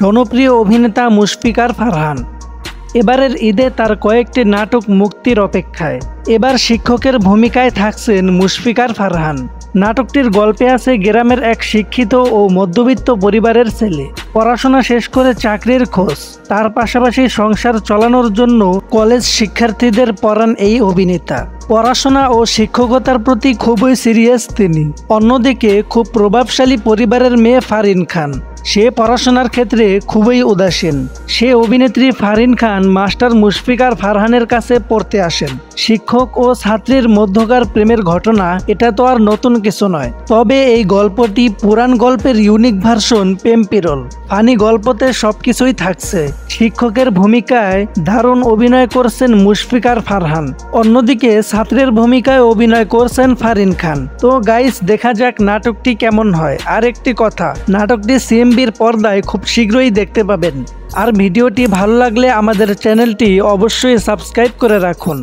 জনপ্রিয় অভিনেতা মুশফিকার ফারহান এবারের ঈদে তার কয়েকটি নাটক মুক্তির অপেক্ষায়। এবার শিক্ষকের ভূমিকায় থাকছেন মুশফিকার ফারহান। নাটকটির গল্পে আছে গ্রামের এক শিক্ষিত ও মধ্যবিত্ত পরিবারের ছেলে। পড়াশোনা শেষ করে চাকরির খোঁজ, তার পাশাপাশি সংসার চালানোর জন্য কলেজ শিক্ষার্থীদের পড়ান এই অভিনেতা। পড়াশোনা ও শিক্ষকতার প্রতি খুবই সিরিয়াস তিনি। অন্যদিকে খুব প্রভাবশালী পরিবারের মেয়ে ফারিন খান, সে পড়াশোনার ক্ষেত্রে খুবই উদাসীন। সে অভিনেত্রী ফারিন খান মাস্টার মুশফিকার ফারহানের কাছে পড়তে আসেন। শিক্ষক ও ছাত্রীর মধ্যকার প্রেমের ঘটনা, এটা তো আর নতুন কিছু নয়। তবে এই গল্পটি পুরান গল্পের ইউনিক ভার্সন পেম্পিরল। ফানি গল্পতে সবকিছুই থাকছে। শিক্ষকের ভূমিকায় দারুণ অভিনয় করছেন মুশফিকার ফারহান, অন্যদিকে ছাত্রের ভূমিকায় অভিনয় করছেন ফারিন খান। তো গাইস, দেখা যাক নাটকটি কেমন হয়। আর একটি কথা, নাটকটি সিএমবির পর্দায় খুব শীঘ্রই দেখতে পাবেন। আর ভিডিওটি ভালো লাগলে আমাদের চ্যানেলটি অবশ্যই সাবস্ক্রাইব করে রাখুন।